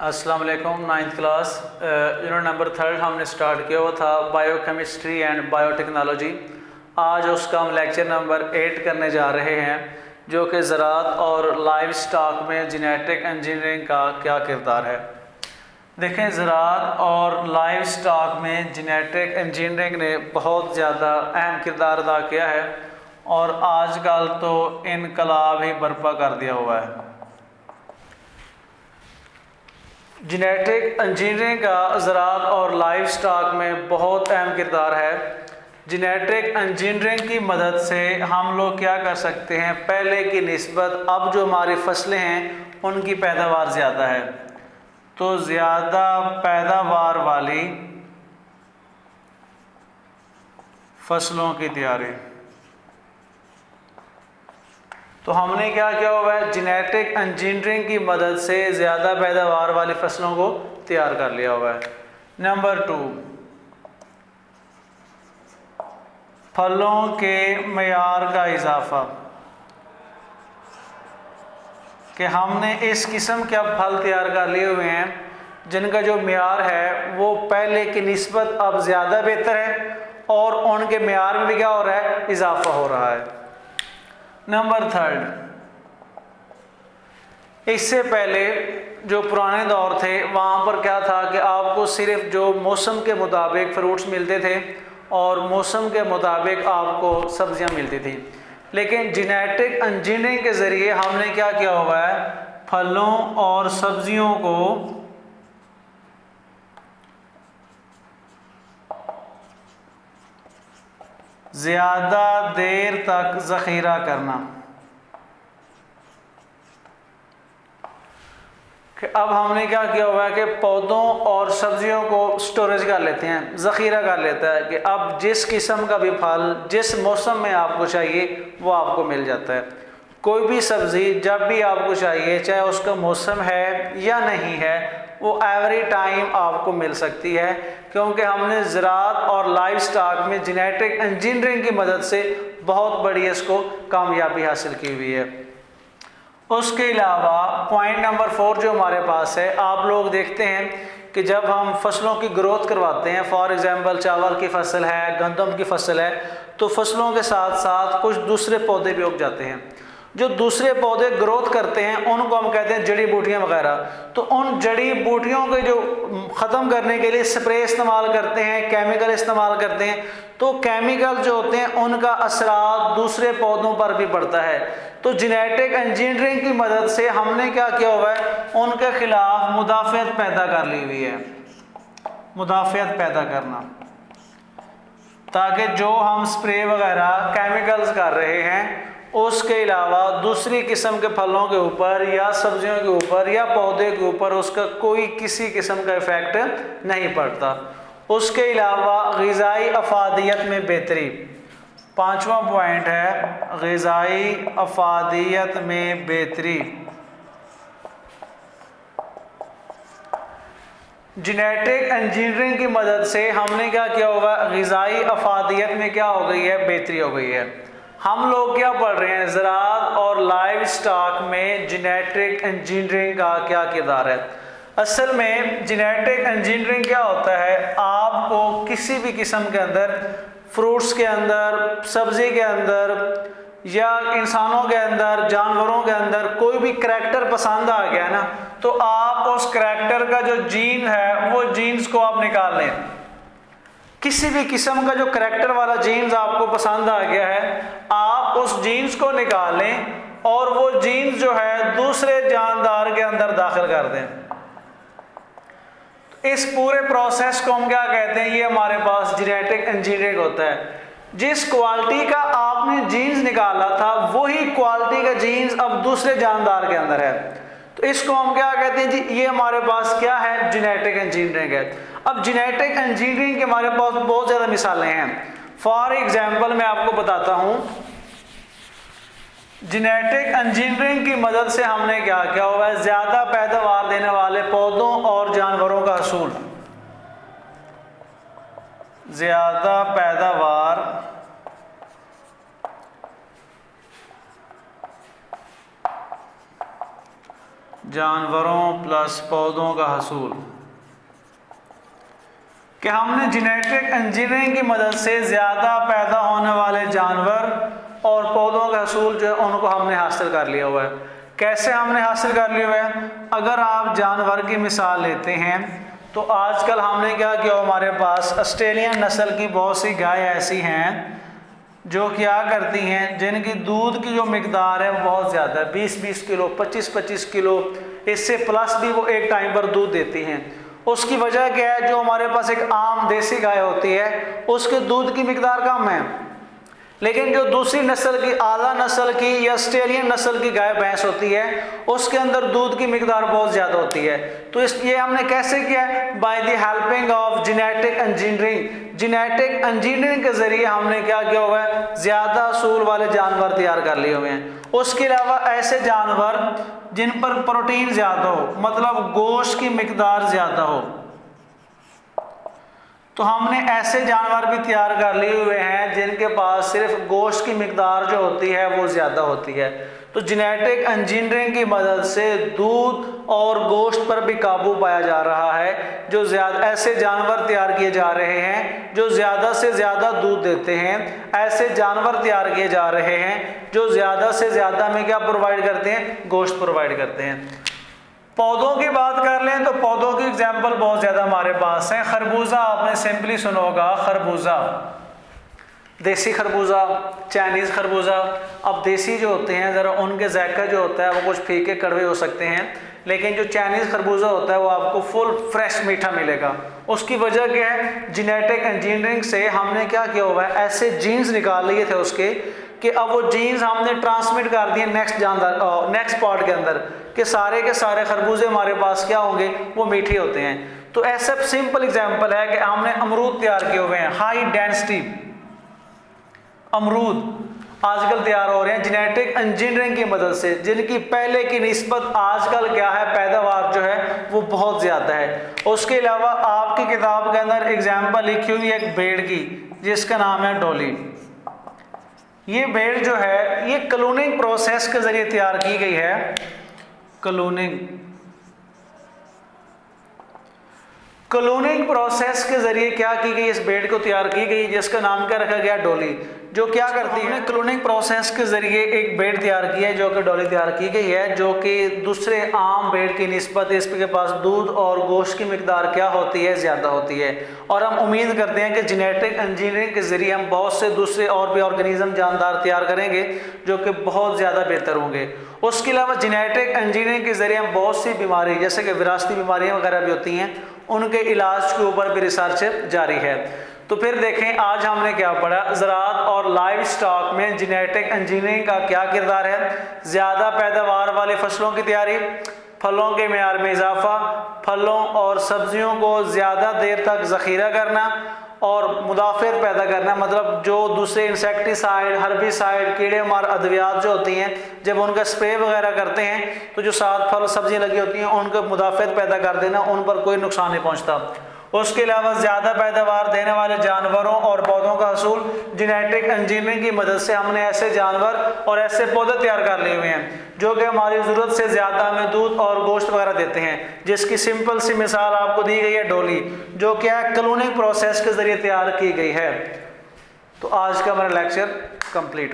अस्सलाम वालेकुम। Ninth class unit number 3 हमने स्टार्ट किया हुआ था बायोकेमिस्ट्री एंड बायोटेक्नोलॉजी। आज उसका हम लेक्चर नंबर 8 करने जा रहे हैं, जो कि ज़राअत और लाइव स्टॉक में जेनेटिक इंजीनियरिंग का क्या किरदार है। देखें, ज़राअत और लाइव स्टॉक में जेनेटिक इंजीनियरिंग ने बहुत ज़्यादा अहम किरदार अदा किया है और आजकल तो इनकलाब ही बर्पा कर दिया हुआ है। जेनेटिक इंजीनियरिंग का ज़राअत और लाइव स्टॉक में बहुत अहम किरदार है। जेनेटिक इंजीनियरिंग की मदद से हम लोग क्या कर सकते हैं, पहले की निस्बत अब जो हमारी फसलें हैं उनकी पैदावार ज़्यादा है, तो ज़्यादा पैदावार वाली फसलों की तैयारी। तो हमने क्या किया हुआ है, जेनेटिक इंजीनियरिंग की मदद से ज़्यादा पैदावार वाली फसलों को तैयार कर लिया हुआ है। नंबर 2, फलों के मयार का इजाफा, कि हमने इस किस्म के अब फल तैयार कर लिए हुए हैं जिनका जो मयार है वो पहले की निस्बत अब ज़्यादा बेहतर है और उनके मयार में भी क्या हो रहा है, इजाफा हो रहा है। नंबर 3, इससे पहले जो पुराने दौर थे वहाँ पर क्या था कि आपको सिर्फ जो मौसम के मुताबिक फ्रूट्स मिलते थे और मौसम के मुताबिक आपको सब्जियाँ मिलती थी, लेकिन जेनेटिक इंजीनियरिंग के ज़रिए हमने क्या किया हुआ है, फलों और सब्जियों को ज़्यादा देर तक ज़ख़ीरा करना। कि अब हमने क्या किया हुआ है कि पौधों और सब्जियों को स्टोरेज कर लेते हैं, ज़ख़ीरा कर लेता है कि अब जिस किस्म का भी फल जिस मौसम में आपको चाहिए वो आपको मिल जाता है। कोई भी सब्ज़ी जब भी आपको चाहिए, चाहे उसका मौसम है या नहीं है, वो एवरी टाइम आपको मिल सकती है, क्योंकि हमने ज़राअत और लाइव स्टॉक में जेनेटिक इंजीनियरिंग की मदद से बहुत बड़ी इसको कामयाबी हासिल की हुई है। उसके अलावा पॉइंट नंबर 4 जो हमारे पास है, आप लोग देखते हैं कि जब हम फसलों की ग्रोथ करवाते हैं, फॉर एग्जांपल चावल की फसल है, गंदम की फसल है, तो फसलों के साथ साथ कुछ दूसरे पौधे भी उग जाते हैं। जो दूसरे पौधे ग्रोथ करते हैं उनको हम कहते हैं जड़ी बूटियाँ वगैरह। तो उन जड़ी बूटियों के जो ख़त्म करने के लिए स्प्रे इस्तेमाल करते हैं, केमिकल इस्तेमाल करते हैं, तो केमिकल जो होते हैं उनका असरात दूसरे पौधों पर भी पड़ता है। तो जेनेटिक इंजीनियरिंग की मदद से हमने क्या किया हुआ है, उनके खिलाफ मुदाफ़ियत पैदा कर ली हुई है। मुदाफ़ियत पैदा करना, ताकि जो हम स्प्रे वगैरह केमिकल्स कर रहे हैं उसके अलावा दूसरी किस्म के फलों के ऊपर या सब्जियों के ऊपर या पौधे के ऊपर उसका कोई किसी किस्म का इफ़ेक्ट नहीं पड़ता। उसके अलावा ग़िज़ाई अफ़ादियत में बेहतरी, 5वां पॉइंट है ग़िज़ाई अफ़ादियत में बेहतरी। जेनेटिक इंजीनियरिंग की मदद से हमने क्या किया होगा, ग़िज़ाई अफ़ादियत में क्या हो गई है, बेहतरी हो गई है। हम लोग क्या पढ़ रहे हैं, ज़राअत और लाइव स्टॉक में जेनेटिक इंजीनियरिंग का क्या किरदार है। असल में जेनेटिक इंजीनियरिंग क्या होता है, आपको किसी भी किस्म के अंदर, फ्रूट्स के अंदर, सब्ज़ी के अंदर या इंसानों के अंदर, जानवरों के अंदर कोई भी करैक्टर पसंद आ गया ना, तो आप उस करैक्टर का जो जीन है वो जीन्स को आप निकाल लें। किसी भी किस्म का जो करैक्टर वाला जीन्स आपको पसंद आ गया है, आप उस जीन्स को निकालें और वो जीन्स जो है दूसरे जानदार के अंदर दाखिल कर दें। इस पूरे प्रोसेस को हम क्या कहते हैं, ये हमारे पास जेनेटिक इंजीनियरिंग होता है। जिस क्वालिटी का आपने जीन्स निकाला था वही क्वालिटी का जीन्स अब दूसरे जानदार के अंदर है, तो इसको हम क्या कहते हैं जी, ये हमारे पास क्या है, जेनेटिक इंजीनियरिंग है। अब जेनेटिक इंजीनियरिंग के हमारे पास बहुत ज़्यादा मिसालें हैं। फॉर एग्जांपल मैं आपको बताता हूँ, जेनेटिक इंजीनियरिंग की मदद से हमने क्या किया हुआ है, ज़्यादा पैदावार देने वाले पौधों और जानवरों का असूल, ज़्यादा पैदावार जानवरों प्लस पौधों का हसूल, कि हमने जेनेटिक इंजीनियरिंग की मदद से ज़्यादा पैदा होने वाले जानवर और पौधों का हसूल जो है उनको हमने हासिल कर लिया हुआ है। कैसे हमने हासिल कर लिया हुआ है? अगर आप जानवर की मिसाल लेते हैं तो आजकल हमने क्या किया, हमारे पास ऑस्ट्रेलियन नस्ल की बहुत सी गाय ऐसी हैं जो क्या करती हैं, जिनकी दूध की जो मिकदार है वो बहुत ज़्यादा है, 20-20 किलो, 25-25 किलो, इससे प्लस भी वो एक टाइम पर दूध देती हैं। उसकी वजह क्या है? जो हमारे पास एक आम देसी गाय होती है उसके दूध की मिकदार कम है, लेकिन जो दूसरी नस्ल की, आला नस्ल की या ऑस्ट्रेलियन नस्ल की गाय भैंस होती है उसके अंदर दूध की मिकदार बहुत ज़्यादा होती है। तो ये हमने कैसे किया है? By the helping of genetic engineering. Genetic engineering के ज़रिए हमने क्या किया हुआ है? ज़्यादा असूल वाले जानवर तैयार कर लिए हुए हैं। उसके अलावा ऐसे जानवर जिन पर प्रोटीन ज़्यादा हो, मतलब गोश्त की मिकदार ज़्यादा हो, तो हमने ऐसे जानवर भी तैयार कर लिए हुए हैं जिनके पास सिर्फ गोश्त की मिकदार जो होती है वो ज़्यादा होती है। तो जेनेटिक इंजीनियरिंग की मदद से दूध और गोश्त पर भी काबू पाया जा रहा है। जो ऐसे जानवर तैयार किए जा रहे हैं जो ज़्यादा से ज़्यादा दूध देते हैं, ऐसे जानवर तैयार किए जा रहे हैं जो ज़्यादा से ज़्यादा में क्या प्रोवाइड करते हैं? गोश्त प्रोवाइड करते हैं। पौधों की बात कर लें तो पौधों की एग्जाम्पल बहुत ज़्यादा हमारे पास हैं। खरबूजा आपने सिंपली सुना होगा, खरबूजा, देसी खरबूजा, चाइनीज़ खरबूजा। अब देसी जो होते हैं ज़रा उनके जायका जो होता है वो कुछ फीके कड़वे हो सकते हैं, लेकिन जो चाइनीज़ खरबूजा होता है वो आपको फुल फ्रेश मीठा मिलेगा। उसकी वजह क्या है? जेनेटिक इंजीनियरिंग से हमने क्या किया हुआ है? ऐसे जीन्स निकाल लिए थे उसके कि अब वो जीन्स हमने ट्रांसमिट कर दिए नेक्स्ट पार्ट के अंदर, कि सारे के सारे खरबूजे हमारे पास क्या होंगे? वो मीठे होते हैं। तो ऐसा सिंपल एग्जांपल है कि हमने अमरूद तैयार किए हुए हैं, हाई डेंसिटी अमरूद आजकल तैयार हो रहे हैं जेनेटिक इंजीनियरिंग की मदद से, जिनकी पहले की निस्बत आजकल क्या है? पैदावार जो है वो बहुत ज़्यादा है। उसके अलावा आपकी किताब के अंदर एग्जाम्पल लिखी हुई है एक भेड़ की जिसका नाम है डॉली। ये भेड़ जो है ये क्लोनिंग प्रोसेस के ज़रिए तैयार की गई है। क्लोनिंग प्रोसेस के जरिए क्या की गई? इस भेड़ को तैयार की गई जिसका नाम क्या रखा गया? डॉली। जो क्या करती है? क्लोनिंग प्रोसेस के जरिए एक भेड़ तैयार की है जो कि डॉली तैयार की गई है, जो कि दूसरे आम भेड़ की निस्बत इसके पास दूध और गोश्त की मिकदार क्या होती है? ज़्यादा होती है। और हम उम्मीद करते हैं कि जेनेटिक इंजीनियरिंग के जरिए हम बहुत से दूसरे और भी ऑर्गेनिज्म जानदार तैयार करेंगे जो कि बहुत ज़्यादा बेहतर होंगे। उसके अलावा जेनेटिक इंजीनियरिंग के जरिए हम बहुत सी बीमारी जैसे कि विरासती बीमारियाँ वगैरह भी होती हैं उनके इलाज के ऊपर भी रिसर्च जारी है। तो फिर देखें आज हमने क्या पढ़ा? ज़राअत और लाइव स्टॉक में जेनेटिक इंजीनियरिंग का क्या किरदार है? ज़्यादा पैदावार वाली फसलों की तैयारी, फलों के मेयार में इजाफा, फलों और सब्जियों को ज़्यादा देर तक ज़ख़ीरा करना और मुदाफ़ियत पैदा करना, मतलब जो दूसरे इंसेक्टिसाइड, हर्बिसाइड, कीड़े मार अद्वियात जो होती हैं जब उनका स्प्रे वगैरह करते हैं तो जो साथ फल सब्जियां लगी होती हैं उनको मुदाफ़ियत पैदा कर देना, उन पर कोई नुकसान नहीं पहुंचता। उसके अलावा ज़्यादा पैदावार देने वाले जानवरों और पौधों का असूल, जेनेटिक इंजीनियरिंग की मदद से हमने ऐसे जानवर और ऐसे पौधे तैयार कर लिए हुए हैं जो कि हमारी ज़रूरत से ज़्यादा हमें दूध और गोश्त वगैरह देते हैं, जिसकी सिंपल सी मिसाल आपको दी गई है डॉली, जो क्या है? क्लोनिंग प्रोसेस के ज़रिए तैयार की गई है। तो आज का हमारा लेक्चर कंप्लीट हुआ।